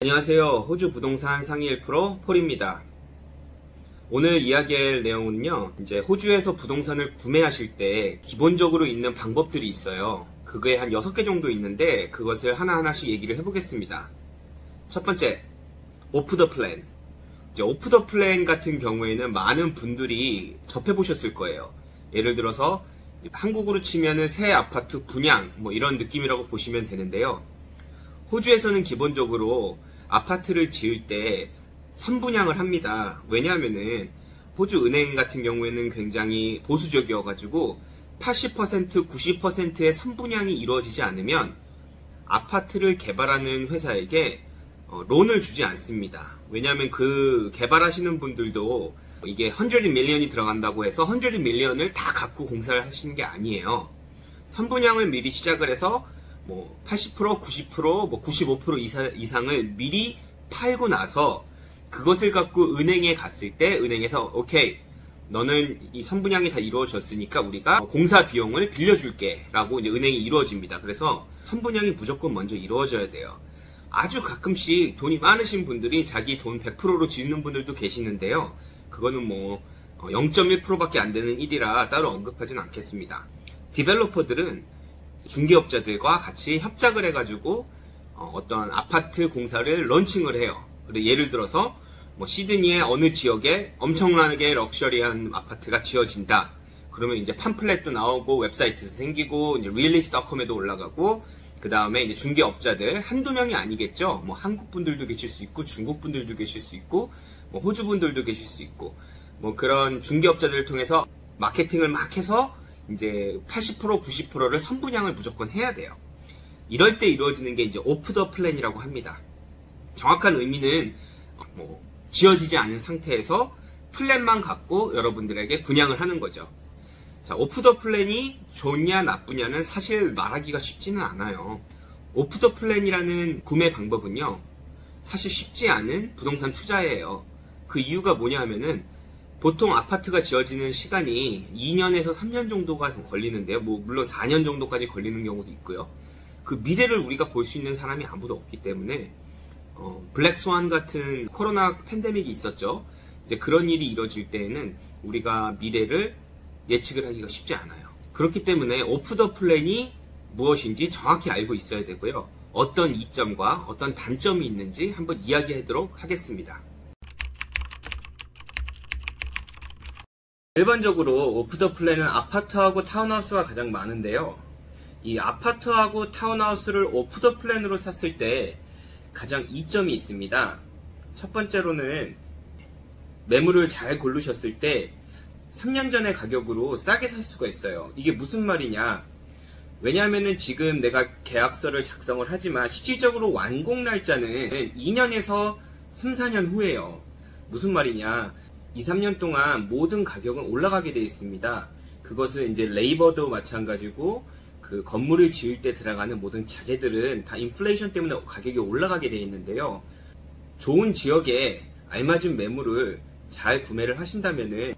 안녕하세요. 호주 부동산 상위 1% 폴입니다. 오늘 이야기할 내용은요, 이제 호주에서 부동산을 구매하실 때 기본적으로 있는 방법들이 있어요. 그게 한 6개 정도 있는데 그것을 하나하나씩 얘기를 해보겠습니다. 첫 번째, 오프 더 플랜. 이제 오프 더 플랜 같은 경우에는 많은 분들이 접해보셨을 거예요. 예를 들어서 한국으로 치면은 새 아파트 분양 뭐 이런 느낌이라고 보시면 되는데요. 호주에서는 기본적으로 아파트를 지을 때 선분양을 합니다. 왜냐하면은 호주 은행 같은 경우에는 굉장히 보수적이어가지고 80%, 90%의 선분양이 이루어지지 않으면 아파트를 개발하는 회사에게 론을 주지 않습니다. 왜냐하면 그 개발하시는 분들도 이게 100 밀리언이 들어간다고 해서 100 밀리언을 다 갖고 공사를 하시는 게 아니에요. 선분양을 미리 시작을 해서 80%, 90%, 95% 이상을 미리 팔고 나서 그것을 갖고 은행에 갔을 때 은행에서 오케이, 너는 이 선분양이 다 이루어졌으니까 우리가 공사 비용을 빌려줄게 라고 이제 은행이 이루어집니다. 그래서 선분양이 무조건 먼저 이루어져야 돼요. 아주 가끔씩 돈이 많으신 분들이 자기 돈 100%로 짓는 분들도 계시는데요. 그거는 0.1%밖에 안 되는 일이라 따로 언급하진 않겠습니다. 디벨로퍼들은 중개업자들과 같이 협작을 해가지고 어떤 아파트 공사를 런칭을 해요. 예를 들어서 시드니의 어느 지역에 엄청나게 럭셔리한 아파트가 지어진다. 그러면 이제 팜플렛도 나오고 웹사이트도 생기고 이제 realist.com에도 올라가고, 그 다음에 이제 중개업자들 한두 명이 아니겠죠. 한국 분들도 계실 수 있고 중국 분들도 계실 수 있고 호주 분들도 계실 수 있고 그런 중개업자들을 통해서 마케팅을 막 해서 이제 80%, 90%를 선분양을 무조건 해야 돼요. 이럴 때 이루어지는 게 이제 오프 더 플랜이라고 합니다. 정확한 의미는 지어지지 않은 상태에서 플랜만 갖고 여러분들에게 분양을 하는 거죠. 자, 오프 더 플랜이 좋냐 나쁘냐는 사실 말하기가 쉽지는 않아요. 오프 더 플랜이라는 구매 방법은요, 사실 쉽지 않은 부동산 투자예요. 그 이유가 뭐냐 하면은 보통 아파트가 지어지는 시간이 2년에서 3년 정도가 걸리는데요. 물론 4년 정도까지 걸리는 경우도 있고요. 그 미래를 우리가 볼 수 있는 사람이 아무도 없기 때문에 블랙 스완 같은 코로나 팬데믹이 있었죠. 이제 그런 일이 이루어질 때에는 우리가 미래를 예측을 하기가 쉽지 않아요. 그렇기 때문에 오프 더 플랜이 무엇인지 정확히 알고 있어야 되고요. 어떤 이점과 어떤 단점이 있는지 한번 이야기하도록 하겠습니다. 일반적으로 오프 더 플랜은 아파트하고 타운하우스가 가장 많은데요. 이 아파트하고 타운하우스를 오프 더 플랜으로 샀을 때 가장 이점이 있습니다. 첫 번째로는 매물을 잘 고르셨을 때 3년 전의 가격으로 싸게 살 수가 있어요. 이게 무슨 말이냐? 왜냐하면은 지금 내가 계약서를 작성을 하지만 실질적으로 완공 날짜는 2년에서 3, 4년 후에요. 무슨 말이냐? 2, 3년 동안 모든 가격은 올라가게 되어 있습니다. 그것은 이제 레이버도 마찬가지고 그 건물을 지을 때 들어가는 모든 자재들은 다 인플레이션 때문에 가격이 올라가게 되어 있는데요. 좋은 지역에 알맞은 매물을 잘 구매를 하신다면은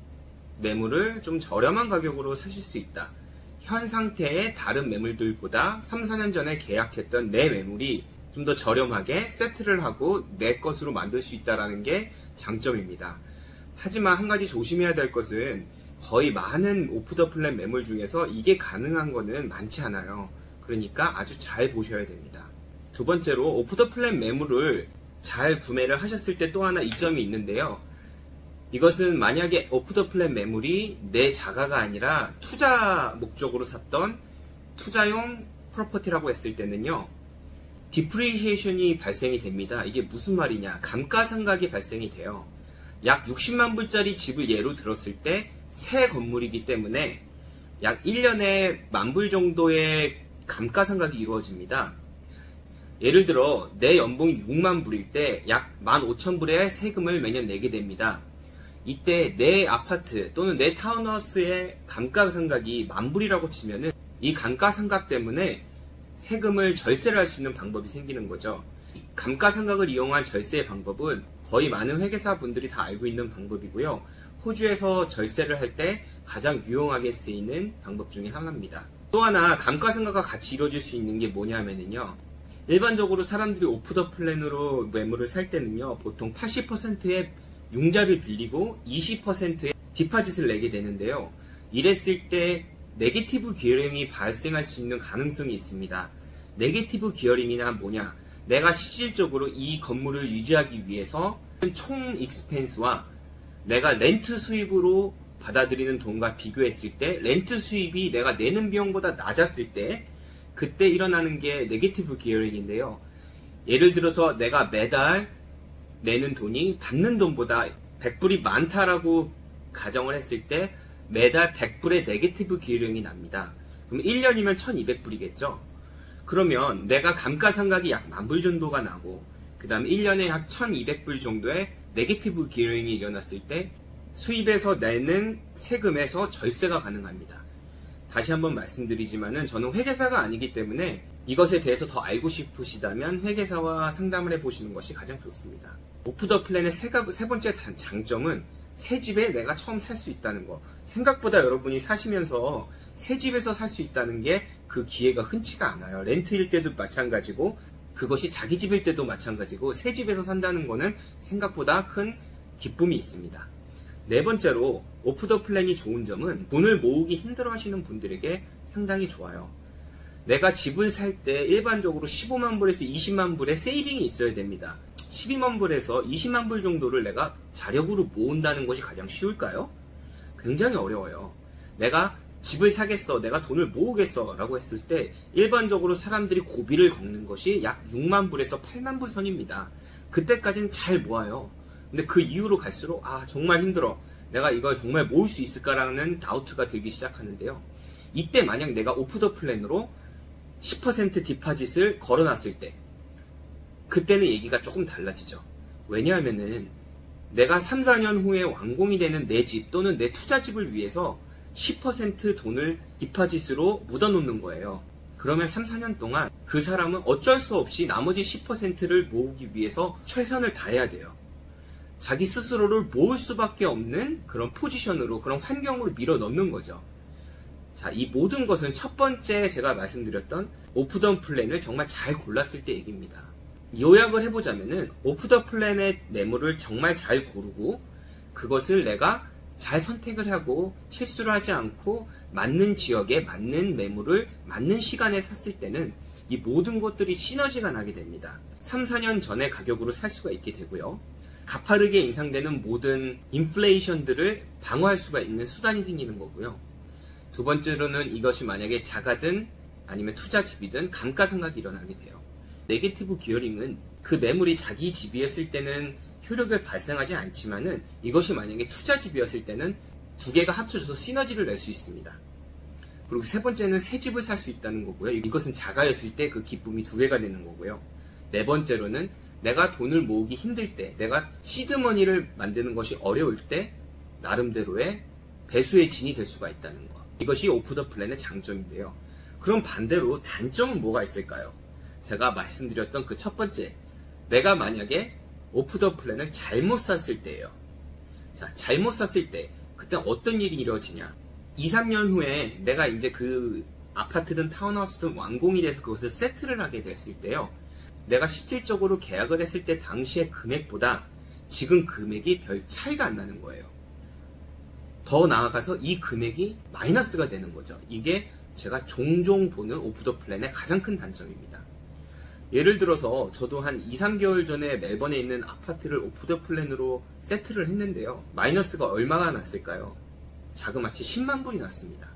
매물을 좀 저렴한 가격으로 사실 수 있다. 현 상태의 다른 매물들보다 3, 4년 전에 계약했던 내 매물이 좀 더 저렴하게 세트를 하고 내 것으로 만들 수 있다는 게 장점입니다. 하지만 한 가지 조심해야 될 것은 거의 많은 오프 더 플랜 매물 중에서 이게 가능한 거는 많지 않아요. 그러니까 아주 잘 보셔야 됩니다. 두 번째로 오프 더 플랜 매물을 잘 구매를 하셨을 때 또 하나 이점이 있는데요. 이것은 만약에 오프 더 플랜 매물이 내 자가가 아니라 투자 목적으로 샀던 투자용 프로퍼티라고 했을 때는요, 디프리시에이션이 발생이 됩니다. 이게 무슨 말이냐? 감가상각이 발생이 돼요. 약 60만 불짜리 집을 예로 들었을 때 새 건물이기 때문에 약 1년에 10,000불 정도의 감가상각이 이루어집니다. 예를 들어 내 연봉이 6만 불일 때 약 15,000불의 세금을 매년 내게 됩니다. 이때 내 아파트 또는 내 타운하우스의 감가상각이 10,000불이라고 치면은 이 감가상각 때문에 세금을 절세를 할 수 있는 방법이 생기는 거죠. 감가상각을 이용한 절세의 방법은 거의 많은 회계사 분들이 다 알고 있는 방법이고요. 호주에서 절세를 할 때 가장 유용하게 쓰이는 방법 중에 하나입니다. 또 하나 감가상각과 같이 이루어질 수 있는 게 뭐냐면요, 일반적으로 사람들이 오프 더 플랜으로 매물을 살 때는요, 보통 80%의 융자를 빌리고 20%의 디파짓을 내게 되는데요. 이랬을 때 네게티브 기어링이 발생할 수 있는 가능성이 있습니다. 네게티브 기어링이란 뭐냐? 내가 실질적으로 이 건물을 유지하기 위해서 총 익스펜스와 내가 렌트 수입으로 받아들이는 돈과 비교했을 때 렌트 수입이 내가 내는 비용보다 낮았을 때 그때 일어나는 게 네게티브 기어링인데요. 예를 들어서 내가 매달 내는 돈이 받는 돈보다 100불이 많다라고 가정을 했을 때 매달 100불의 네게티브 기어링이 납니다. 그럼 1년이면 1200불이겠죠. 그러면 내가 감가상각이 약 10,000불 정도가 나고 그 다음에 1년에 약 1200불 정도의 네게티브 기어링이 일어났을 때 수입에서 내는 세금에서 절세가 가능합니다. 다시 한번 말씀드리지만은 저는 회계사가 아니기 때문에 이것에 대해서 더 알고 싶으시다면 회계사와 상담을 해보시는 것이 가장 좋습니다. 오프 더 플랜의 세 번째 장점은 새 집에 내가 처음 살 수 있다는 거. 생각보다 여러분이 사시면서 새 집에서 살 수 있다는 게 그 기회가 흔치가 않아요. 렌트일 때도 마찬가지고 그것이 자기 집일 때도 마찬가지고 새 집에서 산다는 거는 생각보다 큰 기쁨이 있습니다. 네 번째로 오프 더 플랜이 좋은 점은 돈을 모으기 힘들어 하시는 분들에게 상당히 좋아요. 내가 집을 살 때 일반적으로 15만 불에서 20만 불의 세이빙이 있어야 됩니다. 12만 불에서 20만 불 정도를 내가 자력으로 모은다는 것이 가장 쉬울까요? 굉장히 어려워요. 내가 집을 사겠어, 내가 돈을 모으겠어 라고 했을 때 일반적으로 사람들이 고비를 겪는 것이 약 6만 불에서 8만 불 선입니다. 그때까지는 잘 모아요. 근데 그 이후로 갈수록 정말 힘들어, 내가 이걸 정말 모을 수 있을까라는 다우트가 들기 시작하는데요. 이때 만약 내가 오프 더 플랜으로 10% 디파짓을 걸어놨을 때 그때는 얘기가 조금 달라지죠. 왜냐하면은 내가 3, 4년 후에 완공이 되는 내 집 또는 내 투자집을 위해서 10% 돈을 디파짓으로 묻어놓는 거예요. 그러면 3, 4년 동안 그 사람은 어쩔 수 없이 나머지 10%를 모으기 위해서 최선을 다해야 돼요. 자기 스스로를 모을 수밖에 없는 그런 포지션으로, 그런 환경으로 밀어 넣는 거죠. 자, 이 모든 것은 첫 번째 제가 말씀드렸던 오프 더 플랜을 정말 잘 골랐을 때 얘기입니다. 요약을 해보자면은 오프 더 플랜의 매물을 정말 잘 고르고 그것을 내가 잘 선택을 하고 실수를 하지 않고 맞는 지역에 맞는 매물을 맞는 시간에 샀을 때는 이 모든 것들이 시너지가 나게 됩니다. 3, 4년 전의 가격으로 살 수가 있게 되고요. 가파르게 인상되는 모든 인플레이션들을 방어할 수가 있는 수단이 생기는 거고요. 두 번째로는 이것이 만약에 자가든 아니면 투자집이든 감가상각이 일어나게 돼요. 네게티브 기어링은 그 매물이 자기 집이었을 때는 효력을 발생하지 않지만은 이것이 만약에 투자집이었을 때는 두 개가 합쳐져서 시너지를 낼 수 있습니다. 그리고 세 번째는 새 집을 살 수 있다는 거고요. 이것은 자가였을 때 그 기쁨이 두 배가 되는 거고요. 네 번째로는 내가 돈을 모으기 힘들 때, 내가 시드머니를 만드는 것이 어려울 때 나름대로의 배수의 진이 될 수가 있다는 거. 이것이 오프 더 플랜의 장점인데요. 그럼 반대로 단점은 뭐가 있을까요? 제가 말씀드렸던 그 첫 번째, 내가 만약에 오프 더 플랜을 잘못 샀을 때예요. 자, 잘못 샀을 때 그때 어떤 일이 이루어지냐? 2, 3년 후에 내가 이제 그 아파트든 타운하우스든 완공이 돼서 그것을 세트를 하게 됐을 때요, 내가 실질적으로 계약을 했을 때 당시의 금액보다 지금 금액이 별 차이가 안 나는 거예요. 더 나아가서 이 금액이 마이너스가 되는 거죠. 이게 제가 종종 보는 오프 더 플랜의 가장 큰 단점입니다. 예를 들어서 저도 한 2, 3개월 전에 멜번에 있는 아파트를 오프 더 플랜으로 세트를 했는데요. 마이너스가 얼마가 났을까요? 자그마치 10만 불이 났습니다.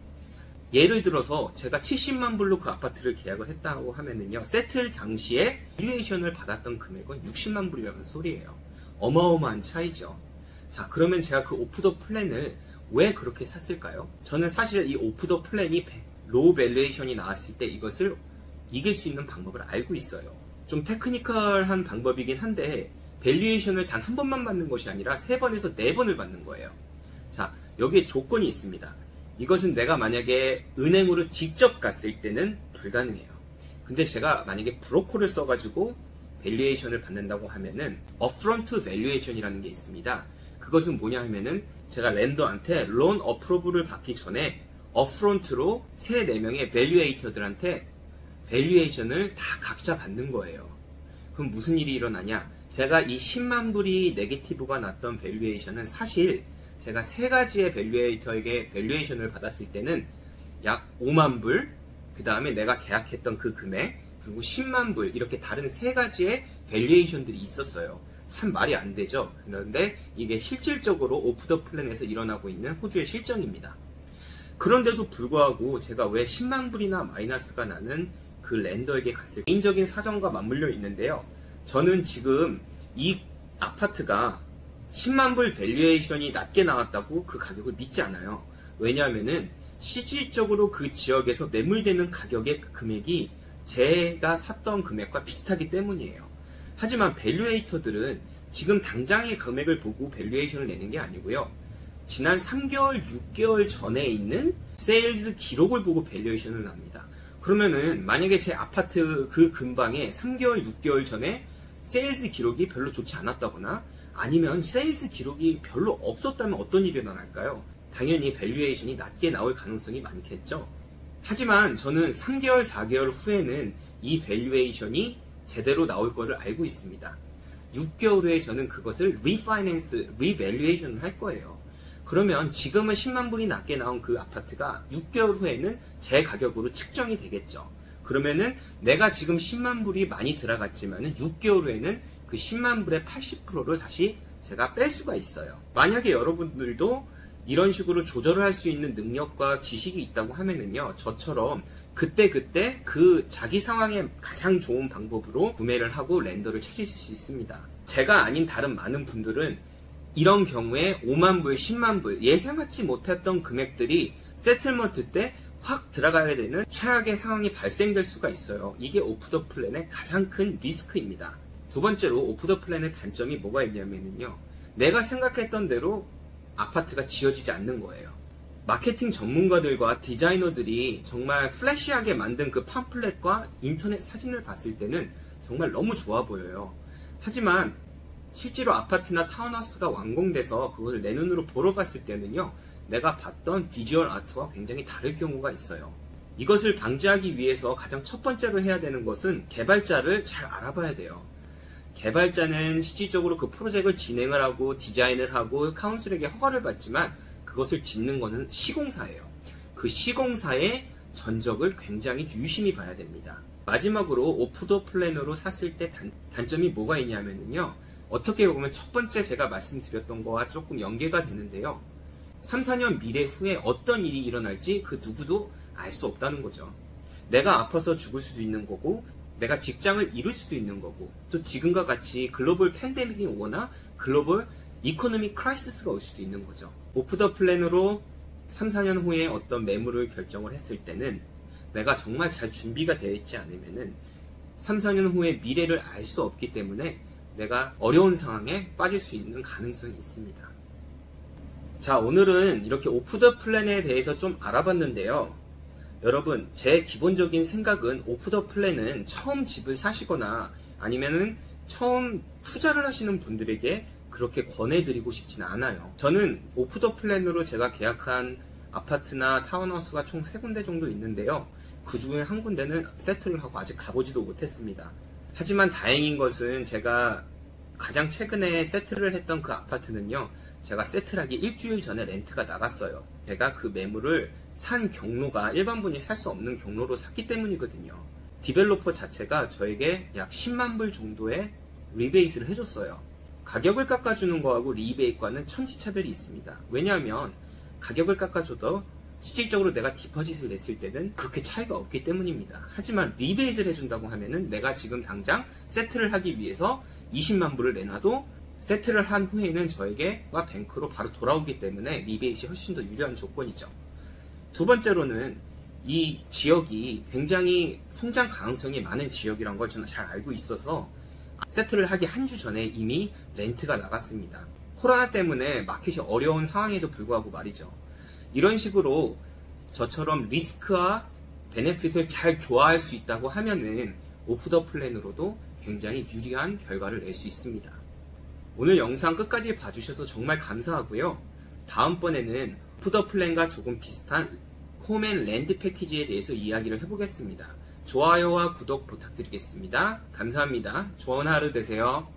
예를 들어서 제가 70만 불로 그 아파트를 계약을 했다고 하면은요, 세트 당시에 밸류에이션을 받았던 금액은 60만 불이라는 소리예요. 어마어마한 차이죠. 자, 그러면 제가 그 오프 더 플랜을 왜 그렇게 샀을까요? 저는 사실 이 오프 더 플랜이 로우 밸류에이션이 나왔을 때 이것을 이길 수 있는 방법을 알고 있어요. 좀 테크니컬한 방법이긴 한데 밸류에이션을 단 한 번만 받는 것이 아니라 3번에서 4번을 받는 거예요. 자, 여기에 조건이 있습니다. 이것은 내가 만약에 은행으로 직접 갔을 때는 불가능해요. 근데 제가 만약에 브로커를 써가지고 밸류에이션을 받는다고 하면은 업프런트 밸류에이션이라는 게 있습니다. 그것은 뭐냐 하면은 제가 랜더한테 론 어프로브를 받기 전에 업프런트로 3, 4명의 밸류에이터들한테 밸류에이션을 다 각자 받는 거예요. 그럼 무슨 일이 일어나냐? 제가 이 10만 불이 네게티브가 났던 밸류에이션은 사실 제가 세 가지의 밸류에이터에게 밸류에이션을 받았을 때는 약 5만 불, 그 다음에 내가 계약했던 그 금액, 그리고 10만 불, 이렇게 다른 세 가지의 밸류에이션들이 있었어요. 참 말이 안 되죠. 그런데 이게 실질적으로 오프 더 플랜에서 일어나고 있는 호주의 실정입니다. 그런데도 불구하고 제가 왜 10만 불이나 마이너스가 나는 그 랜더에게 갔을 개인적인 사정과 맞물려 있는데요. 저는 지금 이 아파트가 10만 불 밸류에이션이 낮게 나왔다고 그 가격을 믿지 않아요. 왜냐하면은 실질적으로 그 지역에서 매물되는 가격의 금액이 제가 샀던 금액과 비슷하기 때문이에요. 하지만 밸류에이터들은 지금 당장의 금액을 보고 밸류에이션을 내는 게 아니고요. 지난 3개월, 6개월 전에 있는 세일즈 기록을 보고 밸류에이션을 납니다. 그러면은 만약에 제 아파트 그 근방에 3개월, 6개월 전에 세일즈 기록이 별로 좋지 않았다거나 아니면 세일즈 기록이 별로 없었다면 어떤 일이 일어날까요? 당연히 밸류에이션이 낮게 나올 가능성이 많겠죠. 하지만 저는 3개월, 4개월 후에는 이 밸류에이션이 제대로 나올 거를 알고 있습니다. 6개월 후에 저는 그것을 리밸류에이션을 할 거예요. 그러면 지금은 10만 불이 낮게 나온 그 아파트가 6개월 후에는 제 가격으로 측정이 되겠죠. 그러면은 내가 지금 10만 불이 많이 들어갔지만은 6개월 후에는 그 10만 불의 80%를 다시 제가 뺄 수가 있어요. 만약에 여러분들도 이런 식으로 조절을 할 수 있는 능력과 지식이 있다고 하면은요, 저처럼 그때 그 자기 상황에 가장 좋은 방법으로 구매를 하고 랜더를 찾으실 수 있습니다. 제가 아닌 다른 많은 분들은 이런 경우에 5만 불, 10만 불 예상하지 못했던 금액들이 세틀먼트 때 확 들어가야 되는 최악의 상황이 발생될 수가 있어요. 이게 오프 더 플랜의 가장 큰 리스크입니다. 두 번째로 오프 더 플랜의 단점이 뭐가 있냐면요, 내가 생각했던 대로 아파트가 지어지지 않는 거예요. 마케팅 전문가들과 디자이너들이 정말 플래시하게 만든 그 팜플렛과 인터넷 사진을 봤을 때는 정말 너무 좋아 보여요. 하지만 실제로 아파트나 타운하우스가 완공돼서 그것을 내 눈으로 보러 갔을 때는요, 내가 봤던 비주얼 아트와 굉장히 다를 경우가 있어요. 이것을 방지하기 위해서 가장 첫 번째로 해야 되는 것은 개발자를 잘 알아봐야 돼요. 개발자는 실질적으로 그 프로젝트를 진행을 하고 디자인을 하고 카운슬에게 허가를 받지만 그것을 짓는 것은 시공사예요. 그 시공사의 전적을 굉장히 유심히 봐야 됩니다. 마지막으로 오프 더 플랜으로 샀을 때 단점이 뭐가 있냐면요, 어떻게 보면 첫 번째 제가 말씀드렸던 거와 조금 연계가 되는데요, 3, 4년 미래 후에 어떤 일이 일어날지 그 누구도 알 수 없다는 거죠. 내가 아파서 죽을 수도 있는 거고, 내가 직장을 잃을 수도 있는 거고, 또 지금과 같이 글로벌 팬데믹이 오거나 글로벌 이코노미 크라이시스가 올 수도 있는 거죠. 오프 더 플랜으로 3, 4년 후에 어떤 매물을 결정을 했을 때는 내가 정말 잘 준비가 되어 있지 않으면은 3, 4년 후에 미래를 알 수 없기 때문에 내가 어려운 상황에 빠질 수 있는 가능성이 있습니다. 자, 오늘은 이렇게 오프 더 플랜에 대해서 좀 알아봤는데요. 여러분, 제 기본적인 생각은 오프 더 플랜은 처음 집을 사시거나 아니면은 처음 투자를 하시는 분들에게 그렇게 권해드리고 싶지는 않아요. 저는 오프 더 플랜으로 제가 계약한 아파트나 타운하우스가 총 3군데 정도 있는데요. 그 중에 한 군데는 세트를 하고 아직 가보지도 못했습니다. 하지만 다행인 것은 제가 가장 최근에 세트를 했던 그 아파트는요, 제가 세트를 하기 일주일 전에 렌트가 나갔어요. 제가 그 매물을 산 경로가 일반 분이 살 수 없는 경로로 샀기 때문이거든요. 디벨로퍼 자체가 저에게 약 10만 불 정도의 리베이트를 해줬어요. 가격을 깎아주는 거하고 리베이트과는 천지차별이 있습니다. 왜냐하면 가격을 깎아줘도 실질적으로 내가 디퍼짓을 냈을 때는 그렇게 차이가 없기 때문입니다. 하지만 리베이트를 해준다고 하면은 내가 지금 당장 세트를 하기 위해서 20만 불을 내놔도 세트를 한 후에는 저에게 뱅크로 바로 돌아오기 때문에 리베이트가 훨씬 더 유리한 조건이죠. 두 번째로는 이 지역이 굉장히 성장 가능성이 많은 지역이란 걸 저는 잘 알고 있어서 세트를 하기 한 주 전에 이미 렌트가 나갔습니다. 코로나 때문에 마켓이 어려운 상황에도 불구하고 말이죠. 이런 식으로 저처럼 리스크와 베네핏을 잘 조화할 수 있다고 하면은 오프 더 플랜으로도 굉장히 유리한 결과를 낼 수 있습니다. 오늘 영상 끝까지 봐주셔서 정말 감사하고요. 다음번에는 오프 더 플랜과 조금 비슷한 홈 앤 랜드 패키지에 대해서 이야기를 해보겠습니다. 좋아요와 구독 부탁드리겠습니다. 감사합니다. 좋은 하루 되세요.